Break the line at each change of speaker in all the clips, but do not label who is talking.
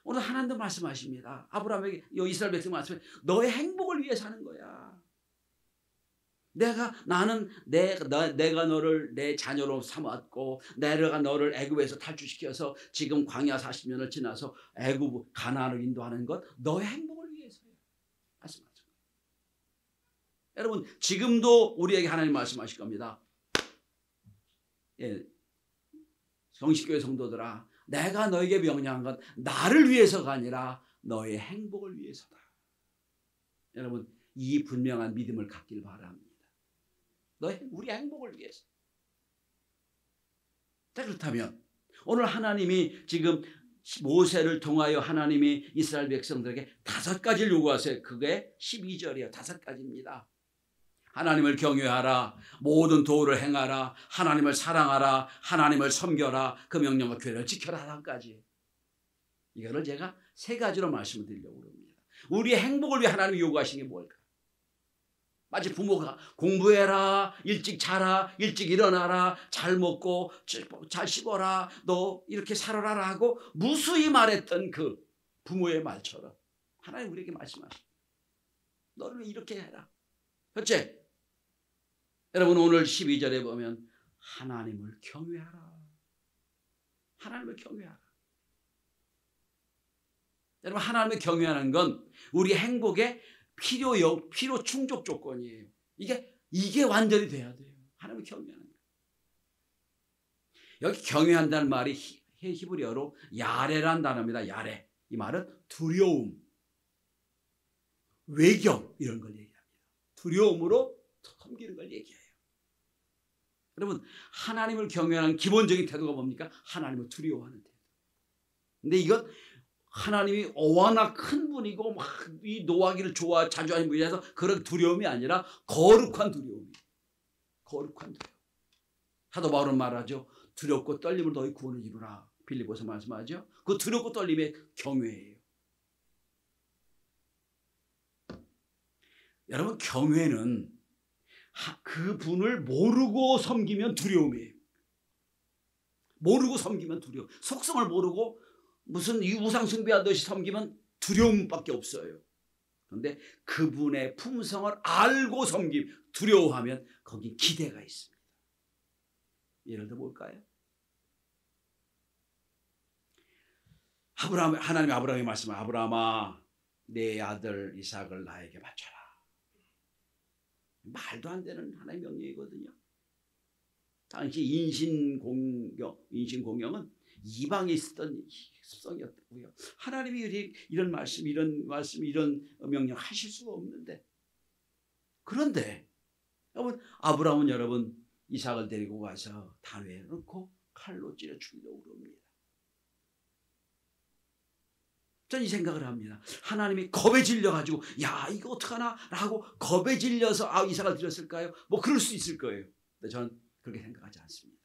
오늘 하나님도 말씀하십니다. 아브라함에게, 이스라엘 백성 말씀해, 너의 행복을 위해 사는 거야. 내가 너를 내 자녀로 삼았고, 내가 너를 애굽에서 탈출시켜서 지금 광야 40년을 지나서 애굽 가나안을 인도하는 것 너의 행복을 위해서야. 말씀하죠. 여러분, 지금도 우리에게 하나님 말씀하실 겁니다. 예, 정식교회 성도들아, 내가 너에게 명령한 건 나를 위해서가 아니라 너의 행복을 위해서다. 여러분, 이 분명한 믿음을 갖길 바랍니다. 우리 행복을 위해서. 자, 그렇다면 오늘 하나님이 지금 모세를 통하여 하나님이 이스라엘 백성들에게 5가지를 요구하세요. 그게 12절이에요. 5가지입니다. 하나님을 경외하라, 모든 도를 행하라, 하나님을 사랑하라, 하나님을 섬겨라, 그 명령과 규례를 지켜라. 5가지. 이거를 제가 3가지로 말씀을 드리려고 합니다. 우리의 행복을 위해 하나님이 요구하시는 게 뭘까? 마치 부모가 공부해라, 일찍 자라, 일찍 일어나라, 잘 먹고 잘 씹어라, 너 이렇게 살아라 하고 무수히 말했던 그 부모의 말처럼 하나님 우리에게 말씀하십니다. 너는 이렇게 해라. 그렇지? 여러분, 오늘 12절에 보면 하나님을 경외하라. 하나님을 경외하라. 여러분, 하나님을 경외하는 건 우리 행복의 필요 충족 조건이에요. 이게 완전히 돼야 돼요. 하나님을 경외하는 거. 여기 경외한다는 말이 히브리어로 야레란 단어입니다. 야레. 이 말은 두려움, 외경 이런 걸 얘기합니다. 두려움으로 섬기는 걸 얘기해요. 여러분, 하나님을 경외하는 기본적인 태도가 뭡니까? 하나님을 두려워하는 태도. 근데 이건 하나님이 워낙 큰 분이고 막 이 노하기를 자주 하는 분이라서 그런 두려움이 아니라 거룩한 두려움이에요. 거룩한 두려움. 사도 바울은 말하죠. 두렵고 떨림을 너희 구원을 이루라. 빌립보서 말씀하죠. 그 두렵고 떨림의 경외예요. 여러분, 경외는 그 분을 모르고 섬기면 두려움이에요. 모르고 섬기면 두려움. 속성을 모르고 무슨 이 우상 숭배하듯이 섬기면 두려움밖에 없어요. 그런데 그분의 품성을 알고 섬김, 두려워하면 거기 기대가 있습니다. 예를 들어 볼까요? 하나님이 아브라함에게 말씀하세요. 아브라함아, 내 아들 이삭을 나에게 바쳐라. 말도 안 되는 하나님의 명령이거든요. 당시 인신공경은 이방에 있었던 습성이었고요. 하나님이 이런 명령 하실 수가 없는데, 그런데 아브라함은 이삭을 데리고 가서 단위에 넣고 칼로 찔러 죽이려고 그럽니다. 전 이 생각을 합니다. 하나님이 겁에 질려가지고 야 이거 어떡하나 라고 겁에 질려서 이삭을 드렸을까요? 뭐 그럴 수 있을 거예요. 근데 저는 그렇게 생각하지 않습니다.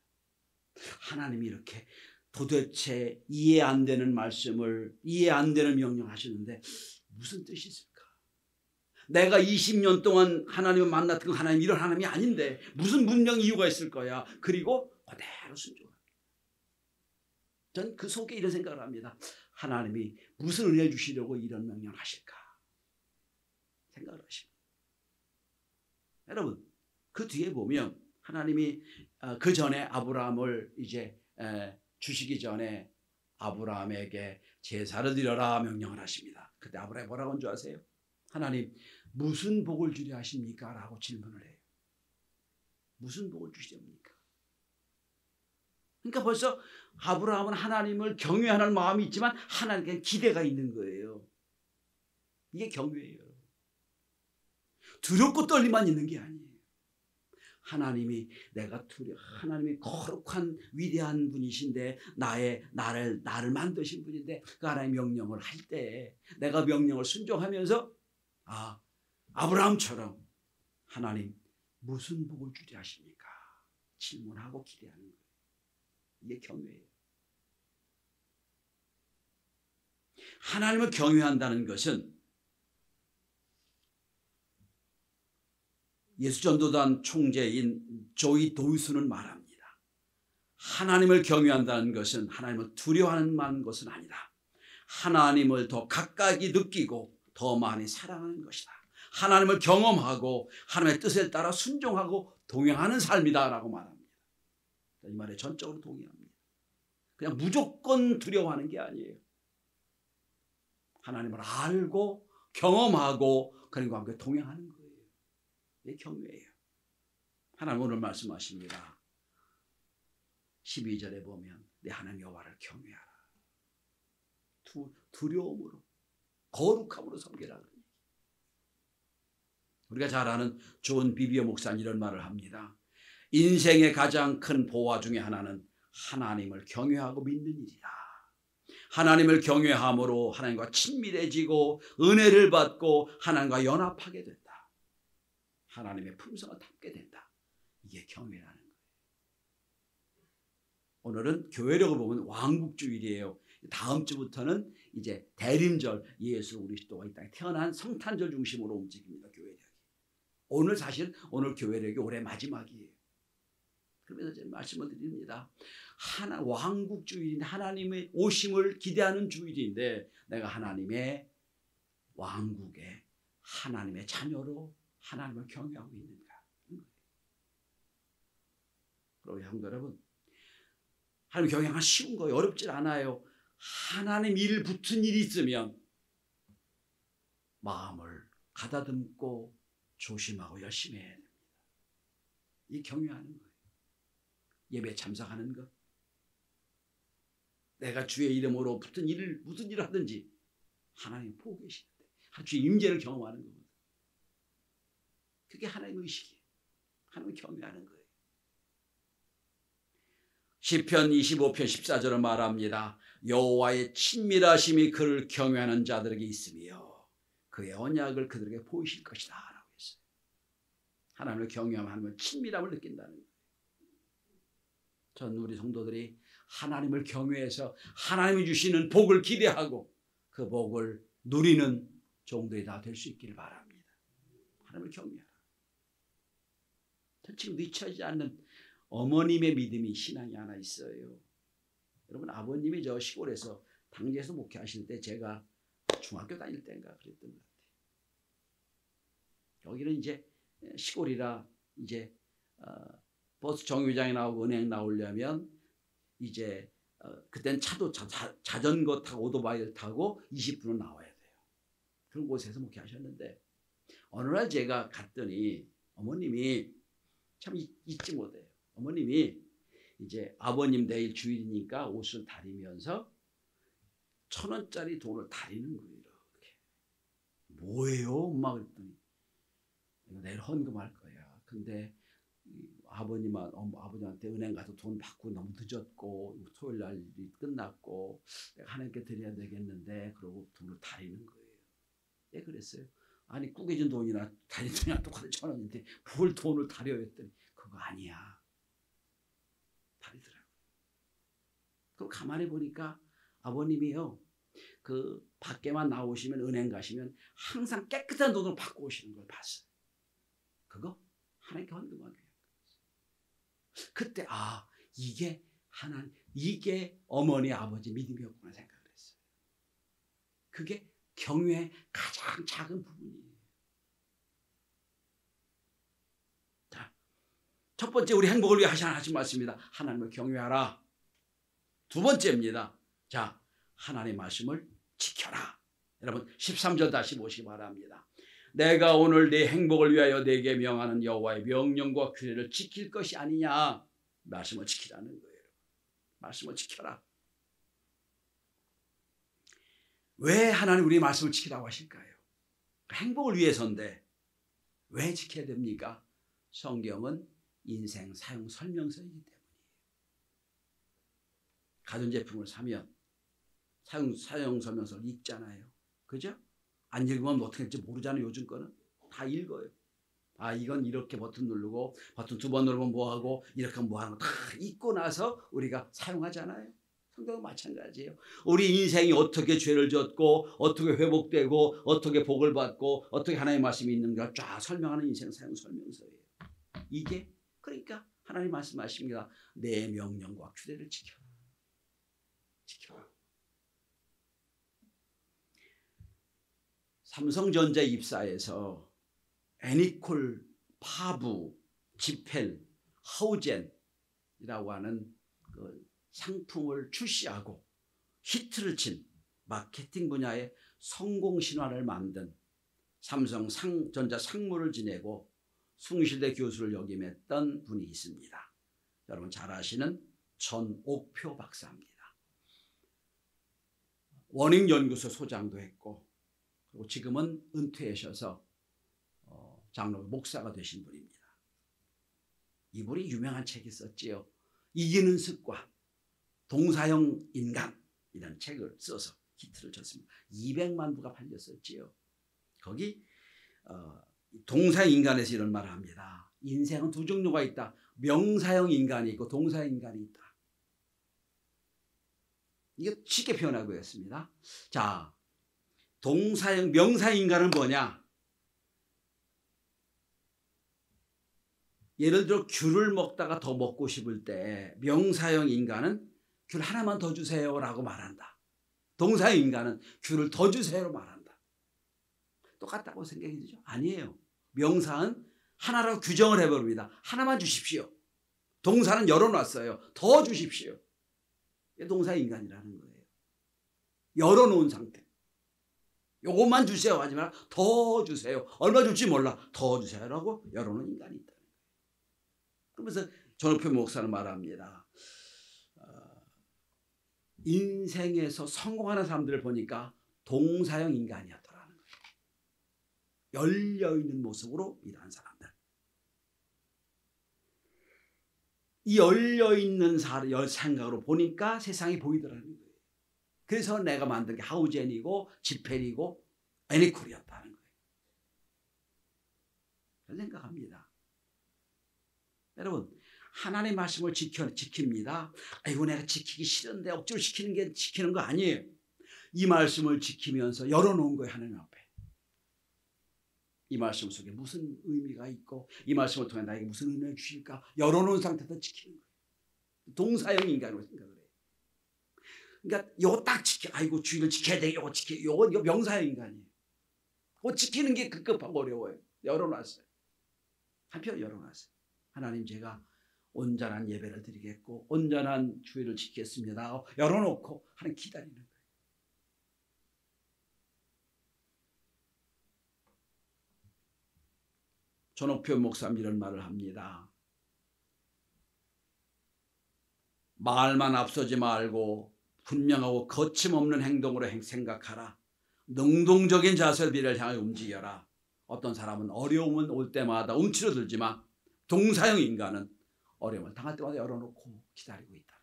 하나님이 이렇게 도대체 이해 안 되는 말씀을, 이해 안 되는 명령 하시는데 무슨 뜻이 있을까? 내가 20년 동안 하나님을 만났던 하나님, 이런 하나님이 아닌데 무슨 분명 이유가 있을 거야. 그리고 그대로 순종합니다. 전 그 속에 이런 생각을 합니다. 하나님이 무슨 은혜 주시려고 이런 명령을 하실까 생각을 하십니다. 여러분, 그 뒤에 보면 하나님이 그 전에 아브라함을 이제 주시기 전에 아브라함에게 제사를 드려라 명령을 하십니다. 그때 아브라함이 뭐라고 한 줄 아세요? 하나님, 무슨 복을 주려 하십니까? 라고 질문을 해요. 무슨 복을 주시렵니까? 그러니까 벌써 아브라함은 하나님을 경외하는 마음이 있지만 하나님께 기대가 있는 거예요. 이게 경외예요. 두렵고 떨림만 있는 게 아니에요. 하나님이 하나님이 거룩한 위대한 분이신데 나를 만드신 분인데 그 하나님의 명령을 할 때 내가 명령을 순종하면서 아브라함처럼 하나님 무슨 복을 주려 하십니까? 질문하고 기대하는 거예요. 이게 경외예요. 하나님을 경외한다는 것은 예수전도단 총재인 조이 도이수는 말합니다. 하나님을 경외한다는 것은 하나님을 두려워하는 것은 아니다. 하나님을 더 가까이 느끼고 더 많이 사랑하는 것이다. 하나님을 경험하고 하나님의 뜻에 따라 순종하고 동행하는 삶이다라고 말합니다. 이 말에 전적으로 동의합니다. 그냥 무조건 두려워하는 게 아니에요. 하나님을 알고 경험하고 그들과 함께 동행하는 거예요. 이게 경외예요. 하나님 오늘 말씀하십니다. 12절에 보면 내 하나님 여호와를 경외하라. 두려움으로 거룩함으로 섬기라. 우리가 잘 아는 존 비비어 목사는 이런 말을 합니다. 인생의 가장 큰 보화 중에 하나는 하나님을 경외하고 믿는 일이다. 하나님을 경외함으로 하나님과 친밀해지고 은혜를 받고 하나님과 연합하게 된다. 하나님의 품성을 담게 된다. 이게 경외라는 거예요. 오늘은 교회력을 보면 왕국주일이에요. 다음 주부터는 이제 대림절, 예수 그리스도가 이 땅에 태어난 성탄절 중심으로 움직입니다. 교회력이. 오늘 사실 오늘 교회력이 올해 마지막이에요. 그러면서 제가 말씀을 드립니다. 왕국주일인데 하나님의 오심을 기대하는 주일인데 내가 하나님의 왕국에 하나님의 자녀로 하나님을 경외하고 있는가. 그리고 형제 여러분, 하나님 경외하기가 쉬운 거예요. 어렵질 않아요. 하나님 일 붙은 일이 있으면 마음을 가다듬고 조심하고 열심히 해야 됩니다. 이 경외하는 거예요. 예배에 참석하는 것. 내가 주의 이름으로 붙은 일을 무슨 일을 하든지 하나님 보고 계시는데 주의 임재를 경험하는 겁니다. 그게 하나님의 의식이에요. 하나님을 경외하는 거예요. 시편 25편 14절을 말합니다. 여호와의 친밀하심이 그를 경외하는 자들에게 있으며 그의 언약을 그들에게 보이실 것이다 라고 했어요. 하나님을 경외하면 하나님의 친밀함을 느낀다는 거예요. 전 우리 성도들이 하나님을 경외해서 하나님이 주시는 복을 기대하고 그 복을 누리는 종들이 다 될 수 있기를 바랍니다. 하나님을 경외하라. 전 지금 잊혀지지 않는 어머님의 믿음이 신앙이 하나 있어요. 여러분 아버님이 저 시골에서 당지에서 목회하실 때 제가 중학교 다닐 때인가 그랬던 것 같아요. 여기는 이제 시골이라 이제 버스 정류장에 나오고 은행 나오려면 이제 그땐 차도 자전거 타고 오토바이를 타고 20분은 나와야 돼요. 그런 곳에서 목회하셨는데 어느 날 제가 갔더니 어머님이 참 잊지 못해요. 어머님이 이제 아버님 내일 주일이니까 옷을 다리면서 1,000원짜리 돈을 다리는 거예요. 이렇게. 뭐예요? 엄마 그랬더니 이거 내일 헌금할 거야. 근데 아버님한테 은행 가서 돈 받고 너무 늦었고 토요일 날이 끝났고 내가 하나님께 드려야 되겠는데 그러고 돈을 다리는 거예요. 예, 그랬어요. 아니 꾸겨진 돈이나 다린 돈이랑 똑같은 1,000원인데 뭘 돈을 다려 했더니 그거 아니야. 다리더라고요. 그럼 가만히 보니까 아버님이요. 그 밖에만 나오시면 은행 가시면 항상 깨끗한 돈을 받고 오시는 걸 봤어요. 그거 하나님께 헌금하게. 그때 이게 어머니 아버지 믿음이었구나 생각을 했어요. 그게 경외의 가장 작은 부분이에요. 자, 첫 번째 우리 행복을 위해 하신 말씀입니다. 하나님을 경외하라. 두 번째입니다. 자, 하나님의 말씀을 지켜라. 여러분 13절 다시 보시기 바랍니다. 내가 오늘 네 행복을 위하여 네게 명하는 여호와의 명령과 규례를 지킬 것이 아니냐. 말씀을 지키라는 거예요. 말씀을 지켜라. 왜 하나님 우리 말씀을 지키라고 하실까요? 행복을 위해서인데 왜 지켜야 됩니까? 성경은 인생 사용 설명서이기 때문이에요. 가전제품을 사면 사용 설명서를 읽잖아요. 그죠? 안 읽으면 어떻게 될지 모르잖아요. 요즘 거는 다 읽어요. 이건 이렇게 버튼 누르고 버튼 2번 누르면 뭐하고 이렇게 하면 뭐하는 거 다 읽고 나서 우리가 사용하잖아요. 성경은 마찬가지예요. 우리 인생이 어떻게 죄를 졌고 어떻게 회복되고 어떻게 복을 받고 어떻게 하나님의 말씀이 있는가 쫙 설명하는 인생 사용 설명서예요. 이게 그러니까 하나님 말씀하십니다. 내 명령과 규례를 지켜라. 지켜라. 삼성전자 입사에서 애니콜, 파부, 지펠, 하우젠이라고 하는 그 상품을 출시하고 히트를 친 마케팅 분야의 성공 신화를 만든 삼성전자 상무를 지내고 숭실대 교수를 역임했던 분이 있습니다. 여러분 잘 아시는 전옥표 박사입니다. 원익연구소 소장도 했고 그리고 지금은 은퇴하셔서 장로 목사가 되신 분입니다. 이분이 유명한 책이 있었지요. 이기는 습관, 동사형 인간이라는 책을 써서 히트를 쳤습니다. 200만 부가 팔렸었지요. 거기 동사형 인간에서 이런 말을 합니다. 인생은 두 종류가 있다. 명사형 인간이 있고 동사형 인간이 있다. 이게 쉽게 표현하고 있습니다. 자, 동사형, 명사형 인간은 뭐냐? 예를 들어 귤을 먹다가 더 먹고 싶을 때 명사형 인간은 귤 하나만 더 주세요라고 말한다. 동사형 인간은 귤을 더 주세요로 말한다. 똑같다고 생각이 되죠? 아니에요. 명사는 하나라고 규정을 해버립니다. 하나만 주십시오. 동사는 열어놨어요. 더 주십시오. 이게 동사형 인간이라는 거예요. 열어놓은 상태. 요것만 주세요 하지 마라. 더 주세요. 얼마 줄지 몰라. 더 주세요라고 열어놓은 인간이 있다. 그러면서 전옥표 목사는 말합니다. 인생에서 성공하는 사람들을 보니까 동사형 인간이었더라는 거예요. 열려있는 모습으로 일하는 사람들. 이 열려있는 생각으로 보니까 세상이 보이더라는 거예요. 그래서 내가 만든 게 하우젠이고 지펠이고 애니콜이었다는 거예요. 그런 생각합니다. 여러분 하나님의 말씀을 지킵니다. 아이고 내가 지키기 싫은데 억지로 지키는 거 아니에요. 이 말씀을 지키면서 열어놓은 거예요. 하나님 앞에. 이 말씀 속에 무슨 의미가 있고 이 말씀을 통해 나에게 무슨 은혜를 주실까 열어놓은 상태에서 지키는 거예요. 동사형 인간으로 생각을 해요. 그러니까 요거 딱 지켜. 아이고 주의를 지켜야 돼. 요거 지켜. 이거 명사형 인간이에요. 그거 지키는 게 급급하고 어려워요. 열어놨어요. 한편 열어놨어요. 하나님 제가 온전한 예배를 드리겠고 온전한 주의를 지키겠습니다. 열어놓고 하나님 기다리는 거예요. 전옥표 목사님 이런 말을 합니다. 말만 앞서지 말고 분명하고 거침없는 행동으로 생각하라. 능동적인 자세로 미래를 향해 움직여라. 어떤 사람은 어려움은 올 때마다 움츠러들지만 동사형 인간은 어려움을 당할 때마다 열어놓고 기다리고 있다.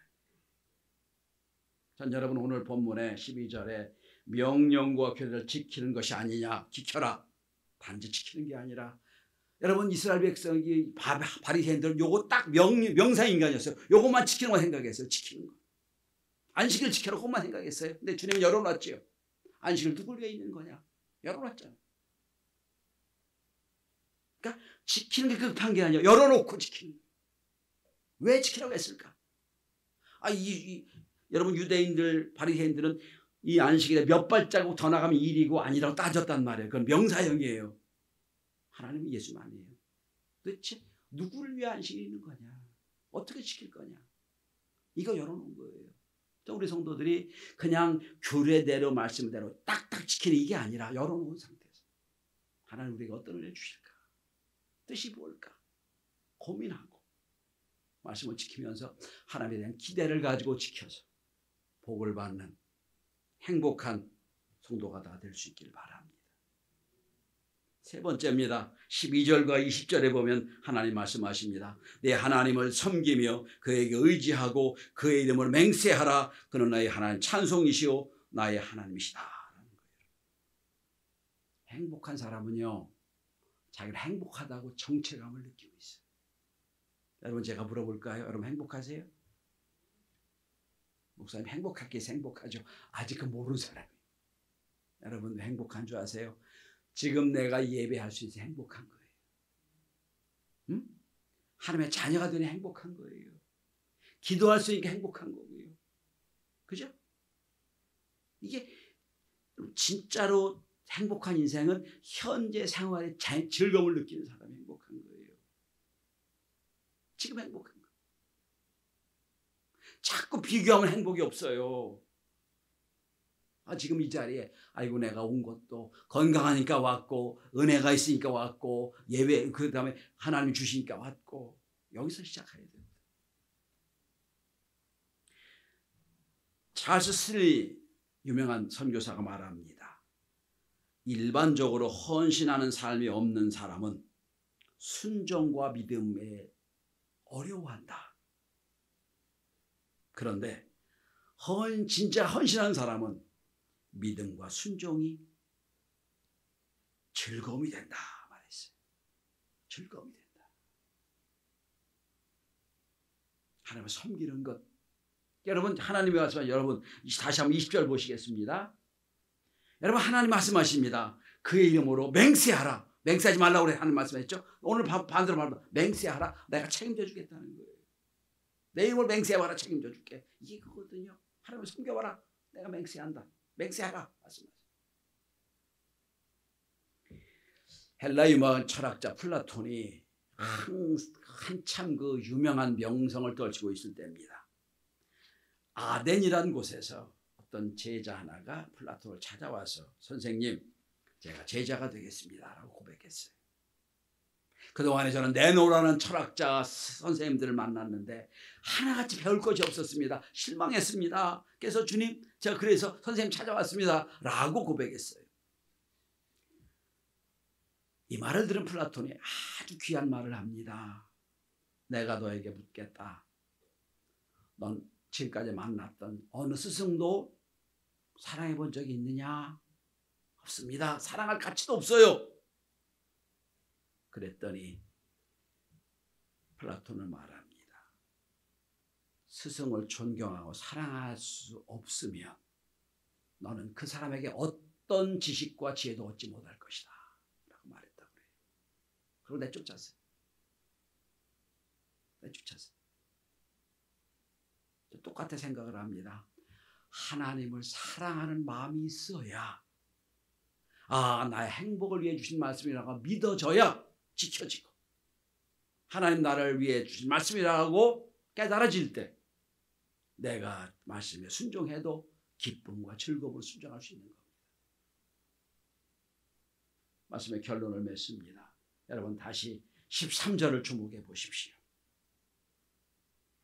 전 여러분 오늘 본문의 12절에 명령과 규례를 지키는 것이 아니냐. 지켜라. 단지 지키는 게 아니라 여러분 이스라엘 백성이 바리새인들은 요거 딱 명사형 인간이었어요. 요것만 지키는 거 생각했어요. 지키는 거. 안식을 지켜라 그것만 생각했어요. 근데 주님은 열어놨죠. 안식을 누굴 위해 있는 거냐. 열어놨잖아요. 그러니까 지키는 게 급한 게 아니야. 열어놓고 지키는 거예요. 왜 지키라고 했을까? 여러분 유대인들 바리새인들은 이 안식일에 몇 발자국 더 나가면 일이고 아니라고 따졌단 말이에요. 그건 명사형이에요. 하나님은 예수만이에요. 도대체 누구를 위해 안식이 있는 거냐? 어떻게 지킬 거냐? 이거 열어놓은 거예요. 우리 성도들이 그냥 규례대로 말씀대로 딱딱 지키는 이게 아니라 열어놓은 상태에서 하나님 우리가 어떤 은혜 주실까? 뜻이 뭘까? 고민하고 말씀을 지키면서 하나님에 대한 기대를 가지고 지켜서 복을 받는 행복한 성도가 다 될 수 있기를 바랍니다. 세 번째입니다. 12절과 20절에 보면 하나님 말씀하십니다. 내 하나님을 섬기며 그에게 의지하고 그의 이름을 맹세하라. 그는 나의 하나님 찬송이시오 나의 하나님이시다. 라는 거예요. 행복한 사람은요. 자기를 행복하다고 정체감을 느끼고 있어요. 여러분 제가 물어볼까요? 여러분 행복하세요? 목사님 행복하기 위해서 행복하죠. 아직 모르는 사람이에요. 여러분 행복한 줄 아세요? 지금 내가 예배할 수 있어서 행복한 거예요. 응? 하나님의 자녀가 되니 행복한 거예요. 기도할 수 있게 행복한 거고요. 그죠? 이게 진짜로 행복한 인생은 현재 생활의 즐거움을 느끼는 사람이 행복한 거예요. 지금 행복한 거예요. 자꾸 비교하면 행복이 없어요. 지금 이 자리에 아이고 내가 온 것도 건강하니까 왔고 은혜가 있으니까 왔고 예배 그 다음에 하나님이 주시니까 왔고 여기서 시작해야 돼요. 찰스 스리 유명한 선교사가 말합니다. 일반적으로 헌신하는 삶이 없는 사람은 순종과 믿음에 어려워한다. 그런데 진짜 헌신하는 사람은 믿음과 순종이 즐거움이 된다 말했어요. 즐거움이 된다. 하나님을 섬기는 것. 여러분 하나님이 말씀하시면 여러분 다시 한번 20절 보시겠습니다. 여러분 하나님 말씀하십니다. 그의 이름으로 맹세하라. 맹세하지 말라고 그래 하나님 말씀하셨죠. 오늘 반대로 말하면 맹세하라. 내가 책임져 주겠다는 거예요. 내 이름으로 맹세하라. 책임져 줄게. 이게 그거거든요. 하나님을 섬겨봐라. 내가 맹세한다. 맹세하라 말씀하세요. 헬라 유명한 철학자 플라톤이 한참 그 유명한 명성을 떨치고 있을 때입니다. 아덴이라는 곳에서 어떤 제자 하나가 플라톤을 찾아와서 선생님 제가 제자가 되겠습니다 라고 고백했어요. 그동안에 저는 네노라는 철학자 선생님들을 만났는데 하나같이 배울 것이 없었습니다. 실망했습니다. 그래서 주님 제가 그래서 선생님 찾아왔습니다 라고 고백했어요. 이 말을 들은 플라톤이 아주 귀한 말을 합니다. 내가 너에게 묻겠다. 넌 지금까지 만났던 어느 스승도 사랑해 본 적이 있느냐? 없습니다. 사랑할 가치도 없어요. 그랬더니 플라톤은 말합니다. 스승을 존경하고 사랑할 수 없으면 너는 그 사람에게 어떤 지식과 지혜도 얻지 못할 것이다 라고 말했다고 그래요. 그리고 내쫓았어요. 똑같은 생각을 합니다. 하나님을 사랑하는 마음이 있어야 나의 행복을 위해 주신 말씀이라고 믿어져야 지켜지고 하나님 나를 위해 주신 말씀이라고 깨달아질 때 내가 말씀에 순종해도 기쁨과 즐거움을 순종할 수 있는 겁니다. 말씀의 결론을 맺습니다. 여러분 다시 13절을 주목해 보십시오.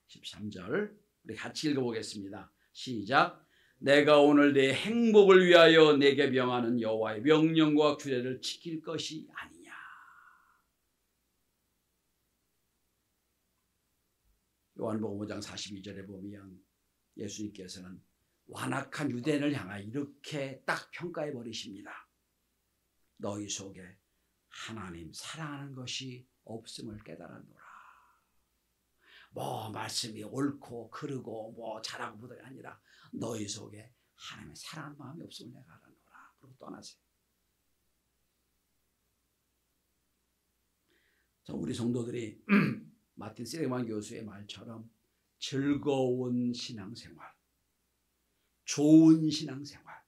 13절 우리 같이 읽어보겠습니다. 시작. 내가 오늘 내 행복을 위하여 내게 명하는 여호와의 명령과 규례를 지킬 것이 아니냐. 요한복음 5장 42절에 보면 예수님께서는 완악한 유대인을 향하여 이렇게 딱 평가해 버리십니다. 너희 속에 하나님 사랑하는 것이 없음을 깨달았노라. 말씀이 옳고 그르고 잘하고 못하게 아니라 너희 속에 하나님의 사랑하는 마음이 없음을 내가 알아노라. 그리고 떠나세요. 우리 성도들이 마틴 세리만 교수의 말처럼 즐거운 신앙생활, 좋은 신앙생활,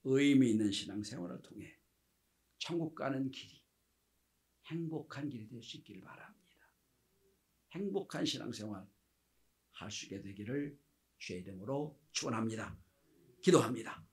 의미 있는 신앙생활을 통해 천국 가는 길이 행복한 길이 될 수 있기를 바랍니다. 행복한 신앙생활 할 수 있게 되기를 주의 이름으로 축원합니다. 기도합니다.